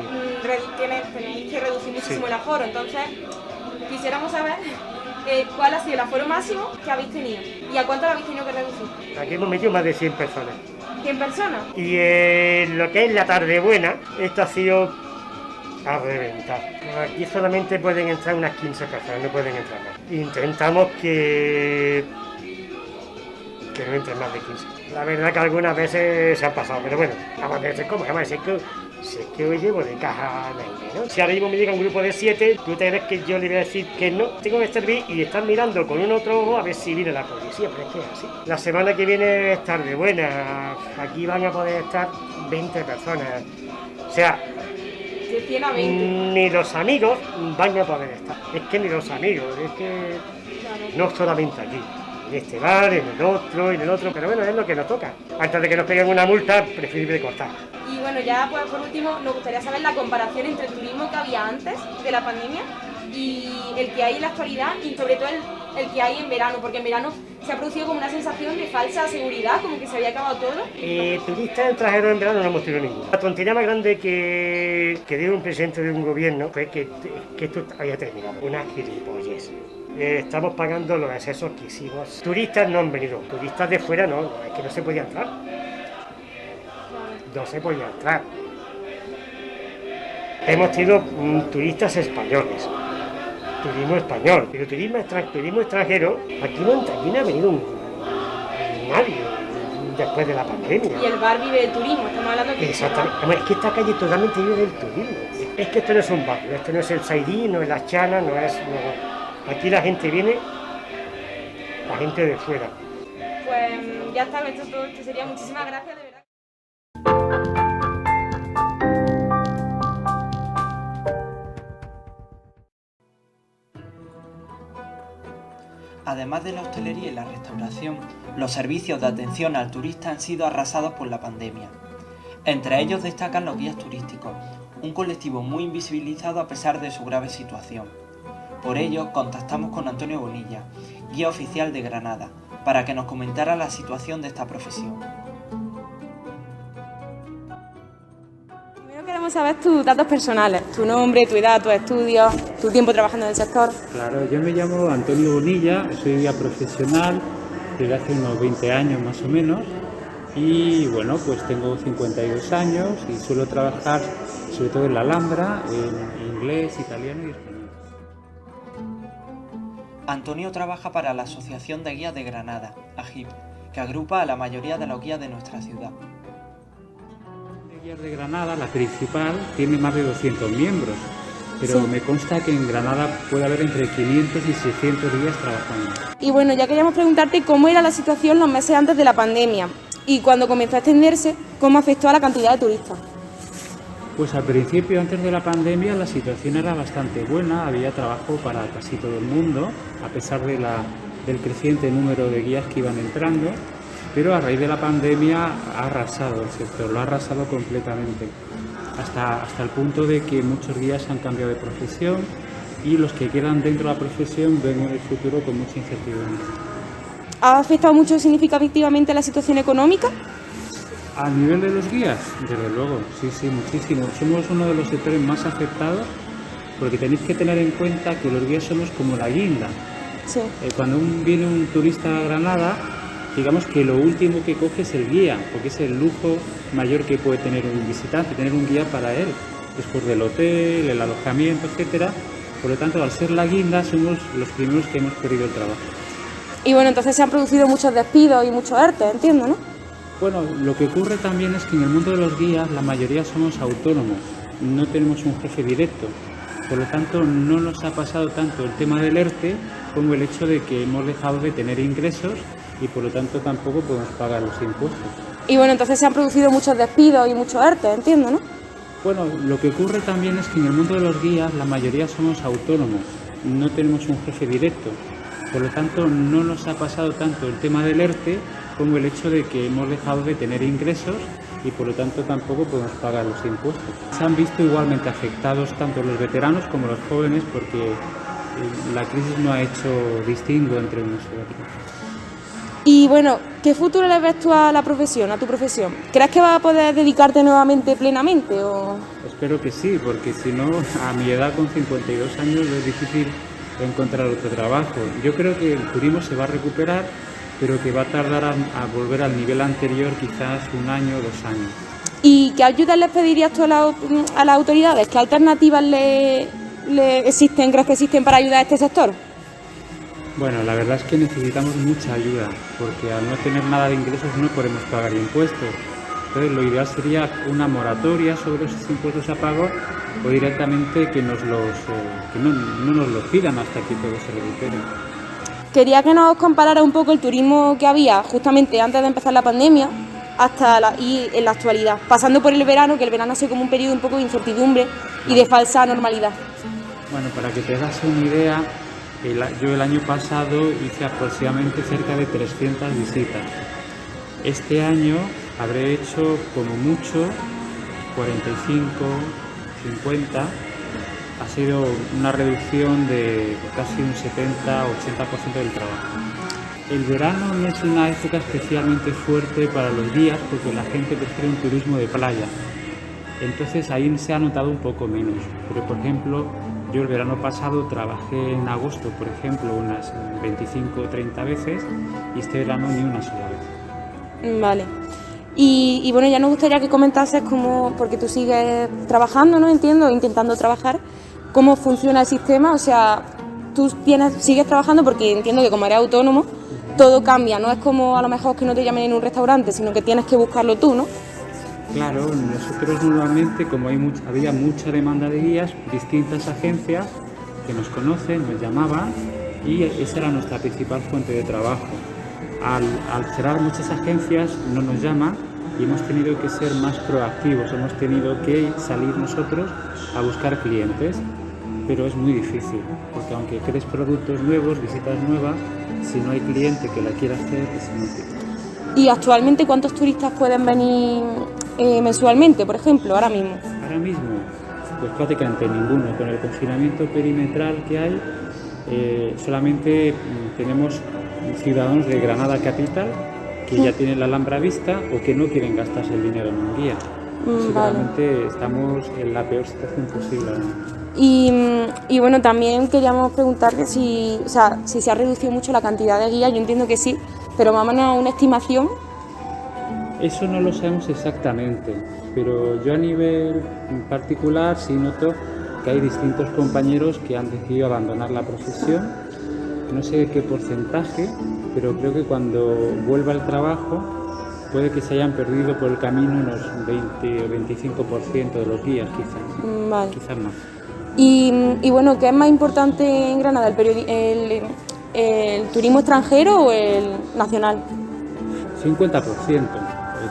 tenéis que reducir muchísimo el aforo. Entonces, quisiéramos saber cuál ha sido el aforo máximo que habéis tenido y a cuánto lo habéis tenido que reducir.
Aquí hemos metido más de 100 personas.
¿100 personas?
Y lo que es la tarde buena, esto ha sido a reventar. Aquí solamente pueden entrar unas 15 personas, no pueden entrar más. Intentamos que no entren más de 15. La verdad que algunas veces se han pasado, pero bueno, vamos a ver cómo, si es que hoy llevo de caja naire, ¿no? Si ahora mismo me llega un grupo de 7, ¿tú te crees que yo le voy a decir que no? Tengo que servir y están mirando con un otro ojo a ver si viene la policía, pero es que es así. La semana que viene es tarde buena, aquí van a poder estar 20 personas, o sea,
De 100 a 20.
ni los amigos van a poder estar, es que ni los amigos, es que no solamente aquí. En este bar, en el otro, pero bueno, es lo que nos toca. Antes de que nos peguen una multa, preferible cortar.
Y bueno, ya pues por último, nos gustaría saber la comparación entre el turismo que había antes de la pandemia y el que hay en la actualidad y sobre todo el que hay en verano, porque en verano se ha producido como una sensación de falsa seguridad, como que se había acabado todo.
Turistas extranjeros en verano no hemos tenido ninguno. La tontería más grande que dio un presidente de un gobierno fue que esto había terminado. Una gilipollez. Estamos pagando los excesos que hicimos. Turistas no han venido, turistas de fuera no, es que no se podía entrar. No se podía entrar. Hemos tenido turistas españoles, turismo español, pero turismo extranjero, aquí no ha venido nadie después de la pandemia.
Y el bar vive del turismo, estamos hablando de que...
Exactamente, es que esta calle totalmente vive del turismo. Es que esto no es un barrio, esto no es el Saidí, no es la Chana, no es... No. Aquí la gente viene, la gente de fuera.
Pues ya está, esto sería. Muchísimas gracias, de verdad.
Además de la hostelería y la restauración, los servicios de atención al turista han sido arrasados por la pandemia. Entre ellos destacan los guías turísticos, un colectivo muy invisibilizado a pesar de su grave situación. Por ello, contactamos con Antonio Bonilla, guía oficial de Granada, para que nos comentara la situación de esta profesión.
Queremos saber tus datos personales, tu nombre, tu edad, tus estudios, tu tiempo trabajando en el sector.
Claro, yo me llamo Antonio Bonilla, soy guía profesional desde hace unos 20 años más o menos y bueno, pues tengo 52 años y suelo trabajar sobre todo en la Alhambra, en inglés, italiano y español.
Antonio trabaja para la Asociación de Guías de Granada, AGIP, que agrupa a la mayoría de los guías de nuestra ciudad.
De Granada, la principal, tiene más de 200 miembros, pero sí, me consta que en Granada puede haber entre 500 y 600 guías trabajando.
Y bueno, ya queríamos preguntarte cómo era la situación los meses antes de la pandemia y cuando comenzó a extenderse, cómo afectó a la cantidad de turistas.
Pues al principio, antes de la pandemia, la situación era bastante buena, había trabajo para casi todo el mundo, a pesar del creciente número de guías que iban entrando. Pero a raíz de la pandemia ha arrasado el sector, lo ha arrasado completamente, hasta el punto de que muchos guías han cambiado de profesión y los que quedan dentro de la profesión ven el futuro con mucha incertidumbre.
¿Ha afectado mucho significativamente la situación económica?
A nivel de los guías, desde luego, sí, muchísimo. Somos uno de los sectores más afectados porque tenéis que tener en cuenta que los guías somos como la guinda.
Sí.
Cuando viene un turista a Granada, digamos que lo último que coge es el guía, porque es el lujo mayor que puede tener un visitante, tener un guía para él, después del hotel, el alojamiento, etcétera. Por lo tanto, al ser la guinda, somos los primeros que hemos perdido el trabajo.
Y bueno, entonces se han producido muchos despidos y muchos ERTE, entiendo, ¿no?
Bueno, lo que ocurre también es que en el mundo de los guías la mayoría somos autónomos, no tenemos un jefe directo. Por lo tanto, no nos ha pasado tanto el tema del ERTE como el hecho de que hemos dejado de tener ingresos y por lo tanto tampoco podemos pagar los impuestos.
Y bueno, entonces se han producido muchos despidos y muchos ERTE, entiendo, ¿no?
Bueno, lo que ocurre también es que en el mundo de los guías la mayoría somos autónomos, no tenemos un jefe directo. Por lo tanto, no nos ha pasado tanto el tema del ERTE como el hecho de que hemos dejado de tener ingresos y por lo tanto tampoco podemos pagar los impuestos. Se han visto igualmente afectados tanto los veteranos como los jóvenes porque la crisis no ha hecho distingo entre unos y otros.
Y bueno, ¿qué futuro le ves tú a la profesión, a tu profesión? ¿Crees que vas a poder dedicarte nuevamente plenamente o...?
Espero que sí, porque si no, a mi edad con 52 años es difícil encontrar otro trabajo. Yo creo que el turismo se va a recuperar, pero que va a tardar a volver al nivel anterior quizás 1 año o 2 años.
¿Y qué ayudas les pedirías tú a las autoridades? ¿Qué alternativas le existen, crees que existen para ayudar a este sector?
Bueno, la verdad es que necesitamos mucha ayuda, porque al no tener nada de ingresos no podemos pagar impuestos. Entonces lo ideal sería una moratoria sobre esos impuestos a pago o directamente que no nos los pidan hasta que todo se recupere.
Quería que nos comparara un poco el turismo que había justamente antes de empezar la pandemia y en la actualidad, pasando por el verano, que el verano ha sido como un periodo un poco de incertidumbre y de falsa normalidad.
Bueno, para que te hagas una idea, yo el año pasado hice aproximadamente cerca de 300 visitas. Este año habré hecho como mucho 45, 50 ha sido una reducción de casi un 70-80% del trabajo. El verano no es una época especialmente fuerte para los guías porque la gente prefiere un turismo de playa. Entonces ahí se ha notado un poco menos. Pero por ejemplo, yo el verano pasado trabajé en agosto, por ejemplo, unas 25 o 30 veces y este verano ni una sola vez.
Vale. Y bueno, ya nos gustaría que comentases cómo, porque tú sigues trabajando, ¿no? Entiendo, intentando trabajar, cómo funciona el sistema, o sea, tú sigues trabajando porque entiendo que como eres autónomo, todo cambia, no es como a lo mejor que no te llamen en un restaurante, sino que tienes que buscarlo tú, ¿no?
Claro, nosotros normalmente, como había mucha demanda de guías, distintas agencias que nos conocen, nos llamaban y esa era nuestra principal fuente de trabajo. Al cerrar muchas agencias no nos llaman y hemos tenido que ser más proactivos, hemos tenido que salir nosotros a buscar clientes, pero es muy difícil, porque aunque crees productos nuevos, visitas nuevas, si no hay cliente que la quiera hacer, es inútil.
¿Y actualmente cuántos turistas pueden venir mensualmente, por ejemplo, ahora mismo?
Ahora mismo, pues prácticamente ninguno. Con el confinamiento perimetral que hay, solamente tenemos ciudadanos de Granada Capital que ya tienen la Alhambra vista o que no quieren gastarse el dinero en un guía. Seguramente estamos en la peor situación posible.
Y bueno, también queríamos preguntarte si se ha reducido mucho la cantidad de guías. Yo entiendo que sí, pero más o menos una estimación.
Eso no lo sabemos exactamente, pero yo a nivel particular sí noto que hay distintos compañeros que han decidido abandonar la profesión. No sé qué porcentaje, pero creo que cuando vuelva el trabajo puede que se hayan perdido por el camino unos 20 o 25% de los guías, quizás.
Vale.
Quizás más.
Y bueno, ¿qué es más importante en Granada, el turismo extranjero o el nacional?
50%.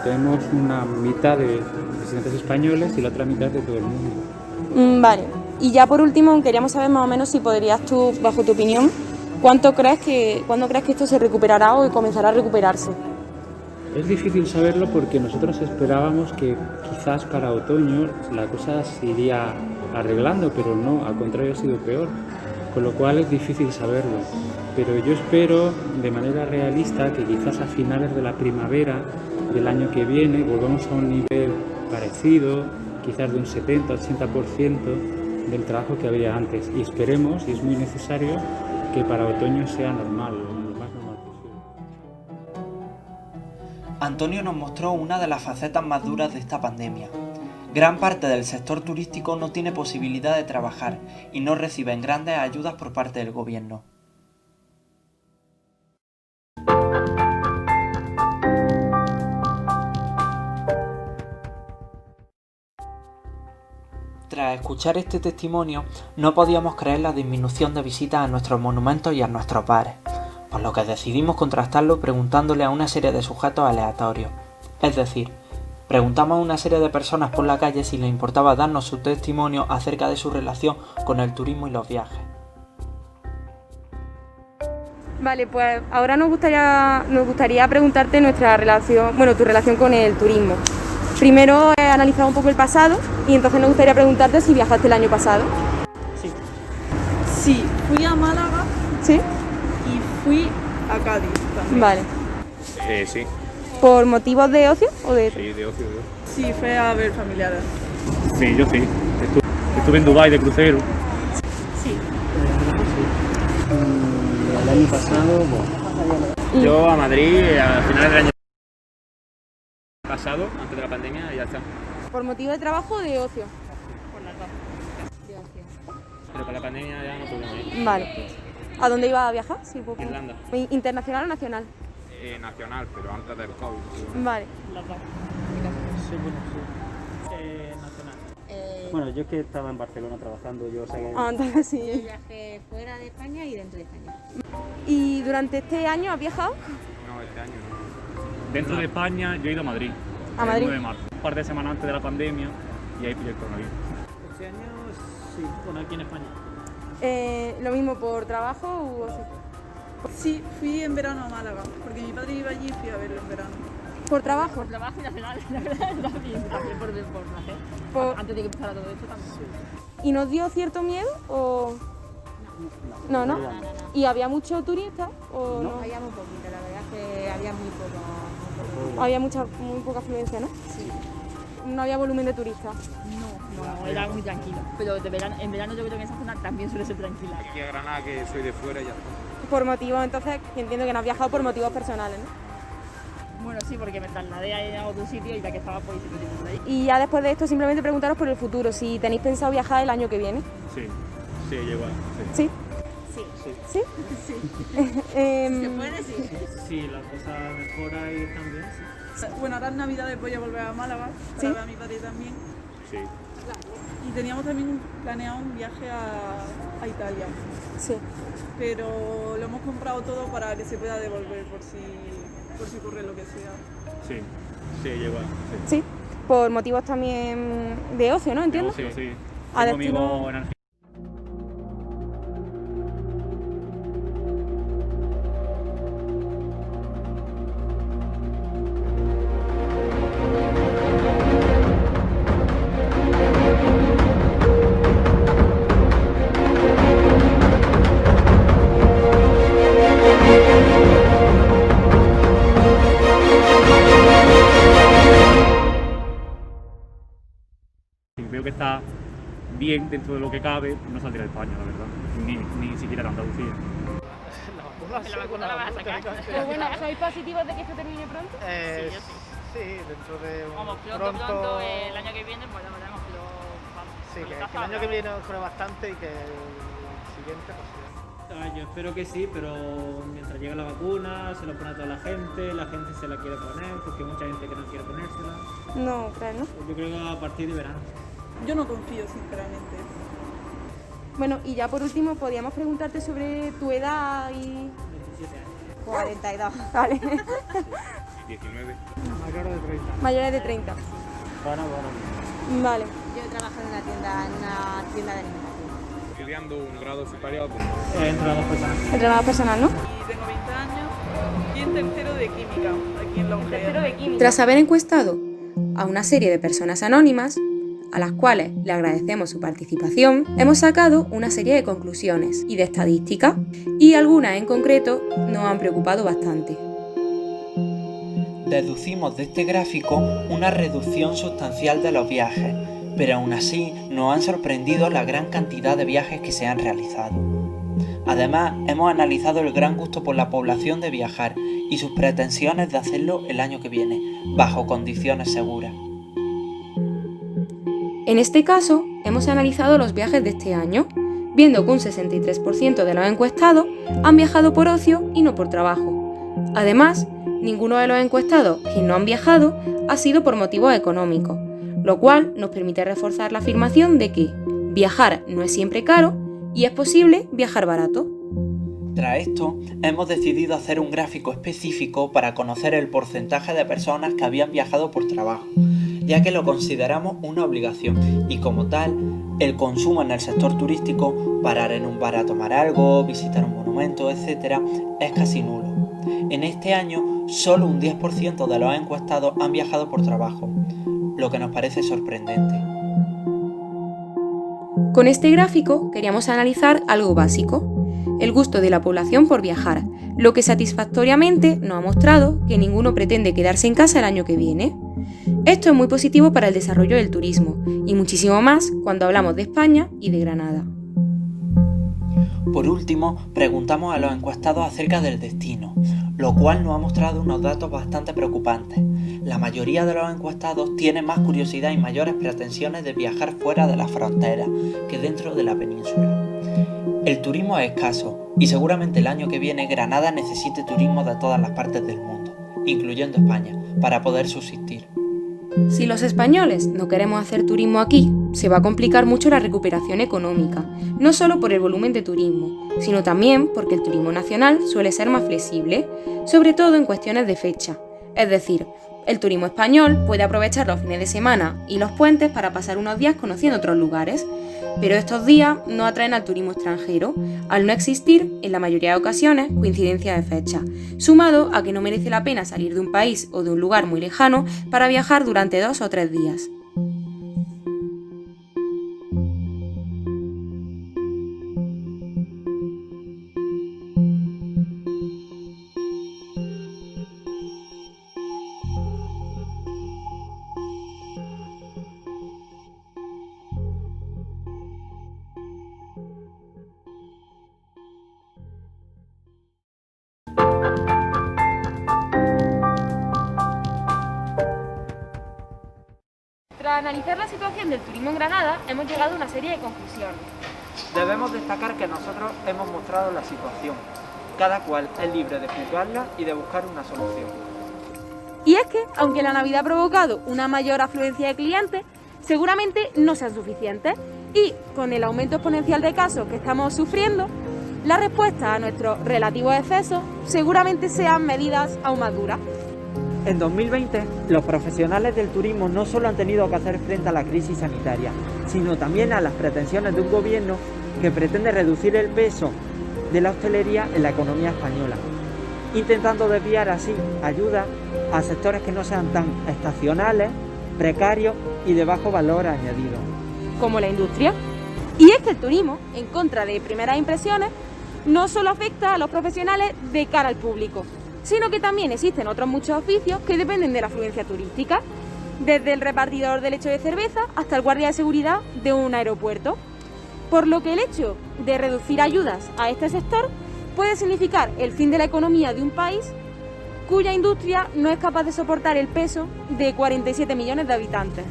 Tenemos una mitad de residentes españoles y la otra mitad de todo el mundo.
Vale. Y ya por último, queríamos saber más o menos si podrías tú, bajo tu opinión, ¿cuándo crees que esto se recuperará o comenzará a recuperarse?
Es difícil saberlo porque nosotros esperábamos que quizás para otoño la cosa se iría arreglando, pero no, al contrario ha sido peor, con lo cual es difícil saberlo. Pero yo espero de manera realista que quizás a finales de la primavera del año que viene volvamos a un nivel parecido, quizás de un 70-80% del trabajo que había antes. Y esperemos, y es muy necesario, que para otoño sea normal, lo más normal posible.
Antonio nos mostró una de las facetas más duras de esta pandemia. Gran parte del sector turístico no tiene posibilidad de trabajar y no reciben grandes ayudas por parte del gobierno. Tras escuchar este testimonio, no podíamos creer la disminución de visitas a nuestros monumentos y a nuestros bares, por lo que decidimos contrastarlo preguntándole a una serie de sujetos aleatorios. Es decir, preguntamos a una serie de personas por la calle si les importaba darnos su testimonio acerca de su relación con el turismo y los viajes.
Vale, pues ahora nos gustaría preguntarte tu relación con el turismo. Primero he analizado un poco el pasado y entonces nos gustaría preguntarte si viajaste el año pasado.
Sí, fui a Málaga.
¿Sí?
Y fui a Cádiz también.
Vale.
Sí.
¿Por motivos de ocio o de...?
Sí, de ocio.
Sí, fue a ver familiares.
Sí, yo sí. Estuve en Dubái de crucero.
Sí.
El año pasado, bueno.
Yo a Madrid a finales del año pasado, antes de la pandemia, y ya está.
¿Por motivo de trabajo o de ocio?
Por las dos.
De ocio.
Pero con la pandemia ya no pudimos ir.
Vale. ¿A dónde iba a viajar? Sí,
Irlanda.
¿Internacional o nacional?
Nacional, pero antes del COVID.
Vale.
Las dos.
Sí, bueno, sí. Nacional. Bueno, yo es que estaba en Barcelona trabajando, yo sé que...
Ah, entonces sí.
Yo viajé fuera de España y dentro de España.
¿Y durante este año has viajado?
No, este año no. Dentro de España yo he ido a Madrid.
¿A Madrid?
El 9 de marzo. Un par de semanas antes de la pandemia y ahí pillé el coronavirus.
Este año sí, bueno, aquí en España.
¿Lo mismo por trabajo o ocio?
Sí, fui en verano a Málaga, porque mi padre iba allí y fui a verlo en verano.
¿Por trabajo?
Por trabajo y nacional, la verdad, también por placer. Antes de que empezara todo esto también.
¿Y nos dio cierto miedo o...? No. ¿Y había muchos turistas o no?
Había muy poquito, la verdad es que había muy poco.
Había muy poca afluencia, ¿no?
Sí.
No había volumen de turistas.
No, era muy tranquilo. Pero en verano yo creo que en esa zona también suele ser tranquila.
Aquí a Granada, que soy de fuera, ya está.
Por motivos, entonces, entiendo que no has viajado por motivos personales, ¿no?
Bueno, sí, porque me trasladé a otro sitio y la que estaba por ahí.
Y ya después de esto, simplemente preguntaros por el futuro, si tenéis pensado viajar el año que viene.
Sí, igual.
¿Sí?
Sí.
¿Sí?
¿Se puede decir?
Sí, la cosa mejora y también, sí.
Bueno, ahora en Navidades voy a volver a Málaga para ver a mi padre también.
Sí.
Y teníamos también planeado un viaje a Italia.
Sí.
Pero lo hemos comprado todo para que se pueda devolver por si ocurre lo que sea.
Sí, igual.
Sí, por motivos también de ocio, ¿no? Entiendo.
Sí.
A
Tengo
destino...
amigos en Argentina. Veo que está bien dentro de lo que cabe, no saldría de España, la verdad, ni siquiera de Andalucía.
La vacuna la vas a sacar.
Pero bueno, ¿sois positivos de que esto termine pronto?
Sí, yo sí.
Sí, dentro de
Vamos, pronto, el año que viene, pues ya veremos, pero vamos.
Sí,
con
que
esta
el año
fabla.
que viene ocurre bastante y que el siguiente no sé.
Yo espero que sí, pero mientras llegue la vacuna, se lo pone a toda la gente se la quiere poner, porque hay mucha gente que no quiere ponérsela.
No, ¿crees, no?
Yo creo que a partir de verano.
Yo no confío, sinceramente.
Bueno, y ya por último, podríamos preguntarte sobre tu edad y...
27 años.
42.
Vale.
19.
Mayores de 30. Vale.
Yo trabajo en una tienda de alimentación.
Estudiando un grado superior.
Entrenador personal, ¿no?
Y tengo 20 años y en tercero de química, aquí en la UGEA.
Tras haber encuestado a una serie de personas anónimas, a las cuales le agradecemos su participación, hemos sacado una serie de conclusiones y de estadísticas, y algunas en concreto nos han preocupado bastante.
Deducimos de este gráfico una reducción sustancial de los viajes, pero aún así nos han sorprendido la gran cantidad de viajes que se han realizado. Además, hemos analizado el gran gusto por la población de viajar y sus pretensiones de hacerlo el año que viene, bajo condiciones seguras.
En este caso, hemos analizado los viajes de este año, viendo que un 63% de los encuestados han viajado por ocio y no por trabajo. Además, ninguno de los encuestados que no han viajado ha sido por motivos económicos, lo cual nos permite reforzar la afirmación de que viajar no es siempre caro y es posible viajar barato.
Tras esto, hemos decidido hacer un gráfico específico para conocer el porcentaje de personas que habían viajado por trabajo, ya que lo consideramos una obligación y como tal, el consumo en el sector turístico, parar en un bar a tomar algo, visitar un monumento, etc., es casi nulo. En este año, solo un 10% de los encuestados han viajado por trabajo, lo que nos parece sorprendente.
Con este gráfico queríamos analizar algo básico, el gusto de la población por viajar, lo que satisfactoriamente nos ha mostrado que ninguno pretende quedarse en casa el año que viene. Esto es muy positivo para el desarrollo del turismo, y muchísimo más cuando hablamos de España y de Granada.
Por último, preguntamos a los encuestados acerca del destino, lo cual nos ha mostrado unos datos bastante preocupantes. La mayoría de los encuestados tienen más curiosidad y mayores pretensiones de viajar fuera de las fronteras que dentro de la península. El turismo es escaso y seguramente el año que viene Granada necesite turismo de todas las partes del mundo, incluyendo España, para poder subsistir.
Si los españoles no queremos hacer turismo aquí, se va a complicar mucho la recuperación económica, no solo por el volumen de turismo, sino también porque el turismo nacional suele ser más flexible, sobre todo en cuestiones de fecha. Es decir, El turismo español puede aprovechar los fines de semana y los puentes para pasar unos días conociendo otros lugares, pero estos días no atraen al turismo extranjero, al no existir, en la mayoría de ocasiones, coincidencia de fecha, sumado a que no merece la pena salir de un país o de un lugar muy lejano para viajar durante 2 o 3 días.
Tras analizar la situación del turismo en Granada, hemos llegado a una serie de conclusiones.
Debemos destacar que nosotros hemos mostrado la situación. Cada cual es libre de juzgarla y de buscar una solución.
Y es que, aunque la Navidad ha provocado una mayor afluencia de clientes, seguramente no sean suficientes. Y con el aumento exponencial de casos que estamos sufriendo, la respuesta a nuestros relativos excesos seguramente sean medidas aún más duras.
En 2020, los profesionales del turismo no solo han tenido que hacer frente a la crisis sanitaria, sino también a las pretensiones de un gobierno que pretende reducir el peso de la hostelería en la economía española, intentando desviar así ayudas a sectores que no sean tan estacionales, precarios y de bajo valor añadido.
Como la industria. Y es que el turismo, en contra de primeras impresiones, no solo afecta a los profesionales de cara al público, sino que también existen otros muchos oficios que dependen de la afluencia turística, desde el repartidor de leche de cerveza hasta el guardia de seguridad de un aeropuerto. Por lo que el hecho de reducir ayudas a este sector puede significar el fin de la economía de un país cuya industria no es capaz de soportar el peso de 47 millones de habitantes.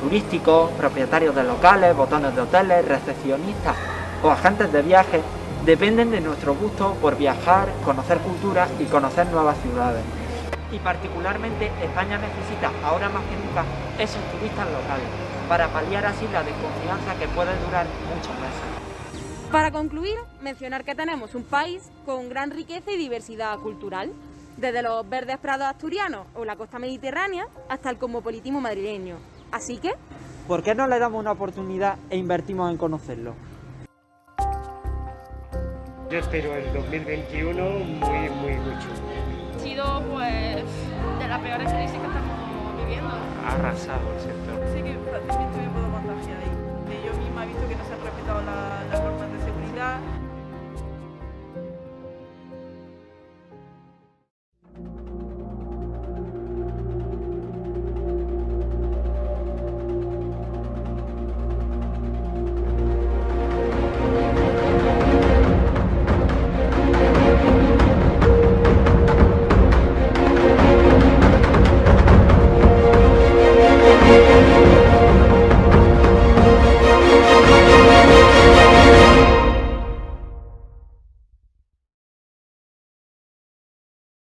Turísticos, propietarios de locales, botones de hoteles, recepcionistas o agentes de viajes dependen de nuestro gusto por viajar, conocer culturas y conocer nuevas ciudades. Y particularmente España necesita ahora más que nunca esos turistas locales para paliar así la desconfianza que puede durar muchos meses.
Para concluir, mencionar que tenemos un país con gran riqueza y diversidad cultural, desde los verdes prados asturianos o la costa mediterránea hasta el cosmopolitismo madrileño. Así que,
¿por qué no le damos una oportunidad e invertimos en conocerlo?
Yo espero el 2021 muy chulo.
Ha sido pues de las peores crisis que estamos viviendo.
Ha arrasado el sector.
Sí que fácilmente me puedo contagiar ahí. Yo misma he visto que no se han respetado las normas de seguridad,